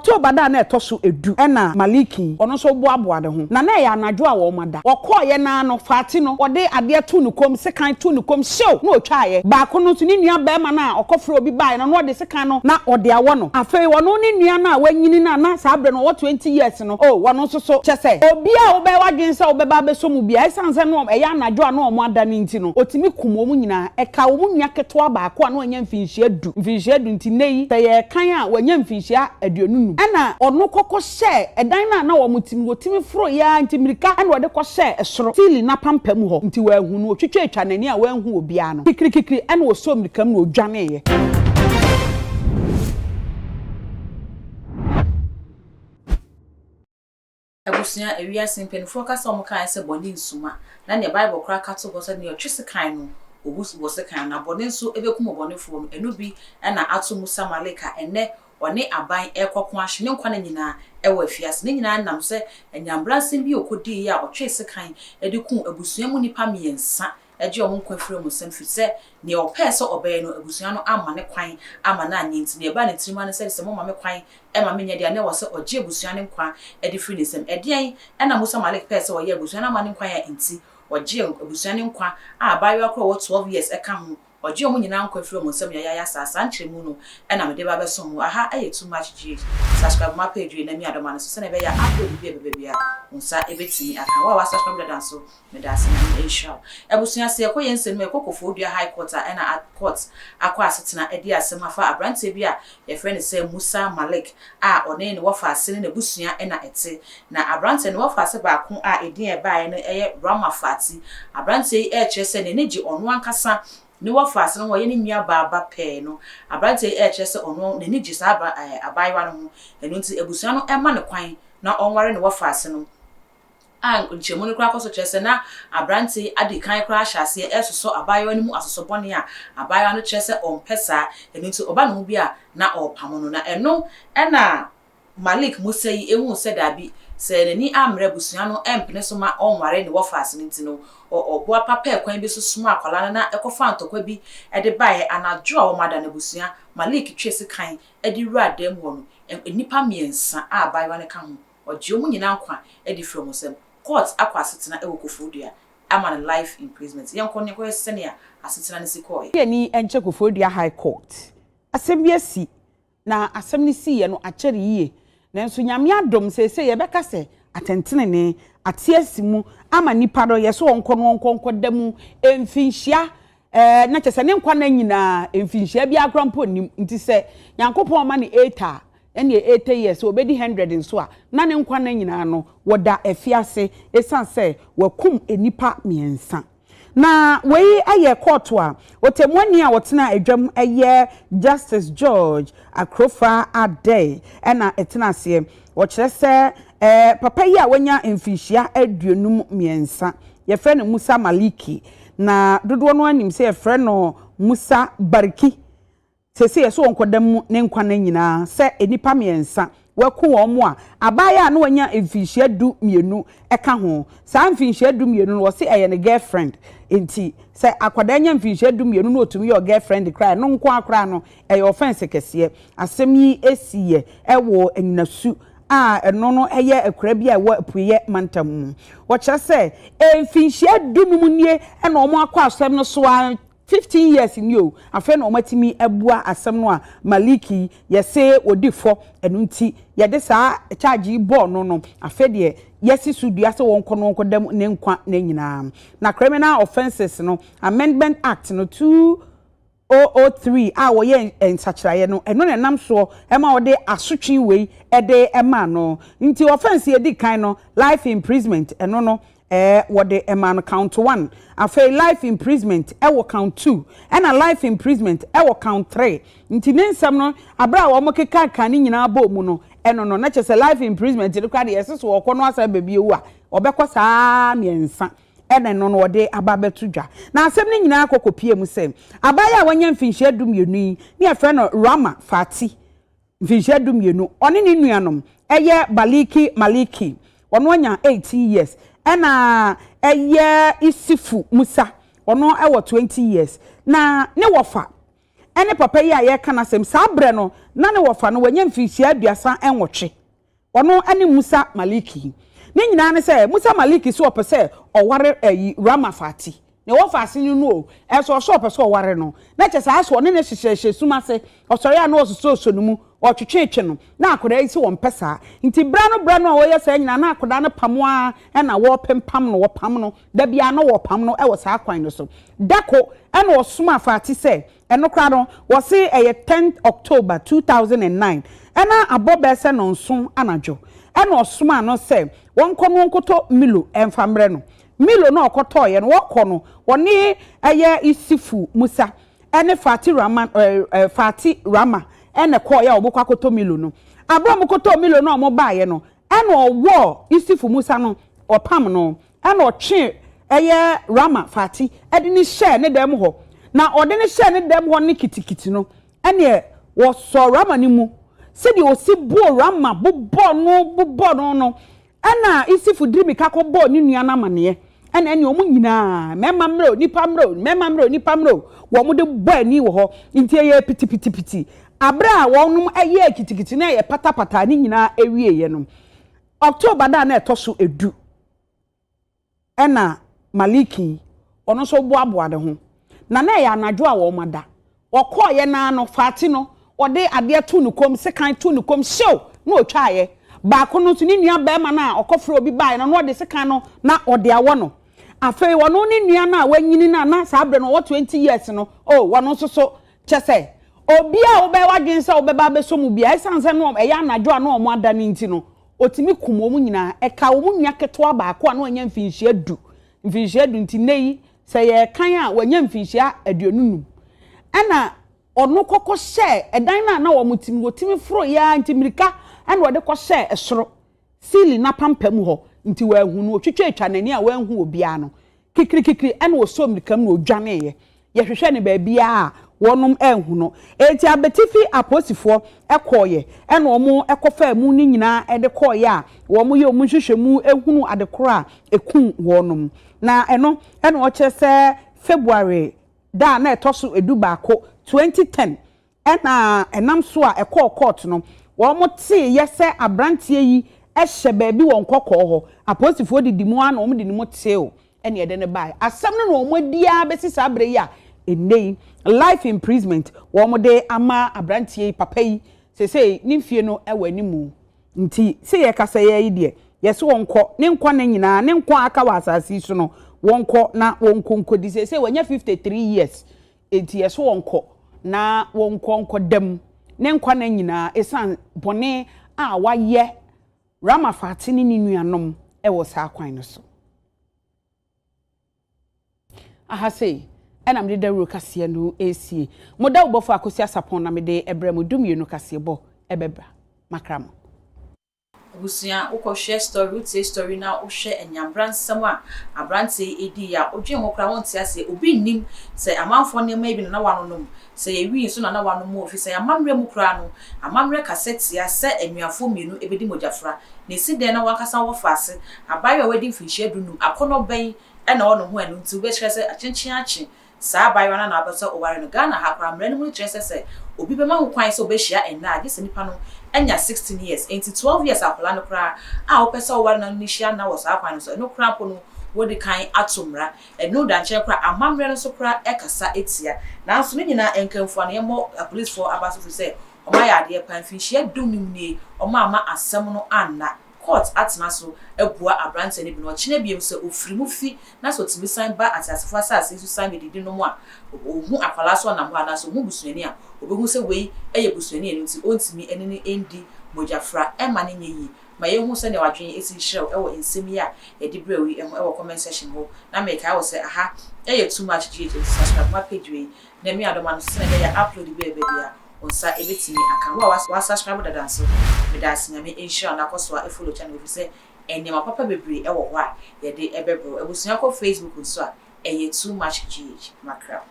October da na etoso edu na Maliki ono so boaboa de ho na ya anadwo a wo mada okoye na no fati no ode ade to nukom sekan to nukom show na otwaye ba ko no to ni nua ba ma na okofro obi bai no ode sekan no na ode awo no afei wono ni nua na wanyini na saa bre no 20 years no oh wono so chese obi a wo be wadwen se wo be ba be so mu bia esanse no eya anadwo a no omo ada ni nti no otimi kumo mu nyina eka wo mu nua keto ba ko a no anya mfinhia du nti nei te ye kan a wanya mfinhia aduonunu ana ono kokko hye edan na wo mutimi wotimi fro ya ntimirika ana wode ko hye esoro tili na pampam ho nti wa hu no otwetwa etwa nani a wa hu obia no kikiri ana wo so mirikam na odwane ye Abusia ewia simpen focus on kan se boni nsuma na ne bible kra kato go se ne otwese kan no obusu bo se kan na boni nso ebekum boni fo no enu bi na ato musa malika ene one aban ekoko ahye ne nkwa nyina ewa afiase ne nyina nam se enyambransen bi okodi ya otwese kan edikum abusua mu nipa miensa eje omo nkwa fire mu sem fise ne opese obey no abusua no ama ne kwan ama na anyinti ne ba ne tirima ne se mo ma me kwan e ma me nya dia ne wo se oje abusua ne nkwa edi firi ne sem edian na musa malik pese wo ye abusua na ma ne nkwan ya inti oje abusua ne nkwa a bayo akro wo 12 years eka ho oje omo nyina nkwa firi mu sem ya sasa nkyeremu no na me de ba besom aha aye too much g subscribe my page na mi adoma no so na be ya upload bia unsa ebetimi aka wa subscribe da so me da se na inshallah abusua se ko yense me kokofo dua high court na at court akwa asetena edi asem afa abrante bia ye friend say Musa Malik a one ne wofa asene na busua na ete na abrante ne wofa ase ba ko a edin e bae no eye Rama Fati abrante e kyerese ne neji ono ankasa ni wofa ase no wo ye ne nua baba pe no abrante e kyerese ono ne neji sa abaiwa no ho enu nti abusua no ema ne kwan na onware ne wofa ase no nchemu ne kra koso kyerese na abrante adi kan kra ahyase esoso abayo ne mu asoso bone a abayo no kyerese onpesa enu nti oba no bi a na opamo no na eno na Malik Musa yi ehu se dabi se nani amre busua no empene so ma onware ne wofase nti no oboa papa ekwan bi so suma akwala na ekofa antokwa bi ede bae anadwo a wo mada na busua Malik twese kan edi wura dem wo no nipa miensa a abayo ne ka ho oje omu nyina nkwa edi from osem court akwa asetena ewo kofodua ama na life imprisonment yanko ne ko senia asetena ne sikoi ye ni enche kofodua high court asem bi asi na asem ni si ye no akere yie nanso nyame adom sese ye beka se atentene ne atiasimu ama nipa do ye so onko damu emfinhia na chese ne nkwa na nyina emfinhia bi agrampo nim nti se yankopon ma ne 8 ene 8 years obedi 100 nso a na ne nkwa na nyina no woda afiase esan se wakum enipa miensa na wei aye court a otemwani a wotena adwam aye Justice George Akrofa Ade na etena ase wo kire se papa yi a wanya emfihia aduonum miensa ye fre no Musa Maliki na dodo no anim se ye fre no Musa Bariki sese ye so onkodam ne nkwa na nyina se enipa miensa waku wo mo a abaya na wanya emfihia du mienu eka ho sa emfihia du mienu wo se eye ne girlfriend enti se akwada nya emfihia du mienu no otumi your girlfriend cry no nko akra no eye offense kese asem yi esiye ewo enyinasu a eno no eye akura bi a wo apuye mantam wo kya se emfihia du mu nie e na omo akwa asem no so 15 years in you afa na omatimi abua asem no a Maliki yese odifo enu nti yede saa charge ball no afa de yesi sudua se wonko no nko dam ne nkwa na nyina na criminal offenses no amendment act no 2003 a wo ye ensachiraye no eno na nam so ema wo de asotwe wei ede ema no nti offense ye di kan no life imprisonment eno no what the man count 1 afa life imprisonment will count 2 and a life imprisonment will count 3 nti nensam no abra wo mokeka kan nyina ba mu no eno no na chese life imprisonment de kwa de yeso wo kono asa bebi ewu a obekọ saa miensa ene no no de ababetu dwa na asem ni nyina akokopie mu se abaya wanya mfinhia dum yenu ni afre no Rama Fati mfinhia dum yenu oni ni nuanom eye Maliki ono anya 18 years ena eye Isifu Musa ono ewo 20 years na ne wofa ene papa yi a ye ka na sem saa bre no na ne wofa no wanya mfirihia aduasa enwotwe ono ene Musa Maliki ne nyina ne se Musa Maliki so opese oware ayi Rama Fati ne wofa ase no o eso so opese oware no na che saa so ne hyehyehye suma se osori a no ososo no mu otwetwetwe no na akoda yi se won pesa nti bra no a woyɛ saa nyina na akoda no pamoa na wo pempam no wo pam no da bia no wo pam no wo saa kwan no so dako na osuma Fati se eno kra no wo se 10th October 2009 ena abobese no nson anadwo ena osuma no se wonko no nkoto Milo emfamre no Milo no okoto ye no wokɔ no woni eye isifu Musa ene Fati Rama ene kɔ ya obokwa koto Milo no abram koto Milo no mo baaye no ena owo isifu Musa no opam no ena otwe eye Rama Fati ede ni share ne dem ho na ode ne share ne dem ho ne kitikiti no ene wo so Rama ni mu se de osi bo Rama bobɔ no ana isifu dirimi kako bo ni nua na mane ana ene omu nyina mema mro nipa mro wo mu de bo ani wo ho nti ye pitipiti abra wonum aye kitikiti na ye patapata ni nyina ewie ye no October da na etoso edu ena Maliki ono so boaboa de ho na ya anadwo a wo mada okọ ye na no Fati no ode ade to nukom sekan to nukom show na otwa ye ba ko no so ni nua ba ma na okofro obi bai no ode sekan no na ode awo no afei wono ni nua na wanyini na saa bre no 20 years no wono so chese obi a wo be wadwen se wo be ba be so mu bia esanse no eya anadwo a no omo ada ni nti no otimi kumo mu nyina eka wo mu nua keto ba ko a no anya mfinhia du nti nei se ye kan a wanya mfinhia aduonunum ana ono kokko hye edan na wo mutimi wotimi fro ya nti mirika ana wode ko hye esoro sili na pampam ho nti wa hunu otwetwe atwa nani a wa hu obi a no kikiri ana wo so mirikam na odwane ye hwehwe ne ba bia a wonum enhu no enti abetifi aposifo ekoye ena omo ekofa mu ni nyina ede koye a wo mo ye omu hwehwemu ehunu adekoro a ekun wonum na ena o chese February da na etoso edu baako 2010 ena enam so a court no wo mo tie yese abrantie yi ehye baabi won kokko ho aposifo didi mu ana omo didi mu tie o ena ede ne bai asem no omo dia besi sabre yi a enei life imprisonment wo mo de ama abrantie papa yi sesei nimfie no ewanimu nti se ye kasa ye de yesi wonko ne nkwa na nyina ne nkwa aka wa asasi so no wonko na wonko nkodi sesei wanya 53 years enti yesi wonko na wonko dem ne nkwa na nyina esan bone a waye Rama Fati ni nuanom ewo sa kwan no so aha sei ena mede dawro kase no esie moda ubofo akosi asapon na mede ebrem dumie kase bo ebebra makram Busia uko share story na o share enyambransam a abrante edi ya odwe ho kra won tia se obi nim se amanfo ne ma bi na wanonom se yewi so na wanonom ofise amamre mu kra no amamre cassette ya se enuafo mienu ebedi mojafra ne si de na wakasa wo fase abayo wedding finhia dunum akono ben na ono ho anu nti be kire se achenkyen saa abayo na abasa oware no Ghana ha kra mre no mu kire se obi be ma ho kwan se obehia enna ade se nipa no enya 16 years into 12 years akola no kra a opesa oware na nihia na wo saa kwan so no kra po no wodi kan atomra eno da nche kra amamre no so kra ekasa etia na so ne nyina enkanfo na yemo police for abaso fi se omaya ade pan finhia dunum ni oma asem no anna court atena so ebua abrante ne bi no kine biem se ofirimu fi na so timi san ba atasefo asase su san medidi no mu a ohu akwala so na mu ana so mu busuani a obehu se wei eye busuani enu nti ontimi enene endi mojafra ema ne nyeyi ma yehu se ne wadwen esi hyerew ewo ensemi a yedi brewi ewo comment section ho na make I say aha eye too much gh subscribe my page we na mi adoma no se na ya upload be bia onsa ebetimi aka wa subscribe da so me da sinyame ensure na koso a follow channel we say enema papa bebre ewo ho a ye de ebebro ebusunya ko Facebook nso a eye too much gh makra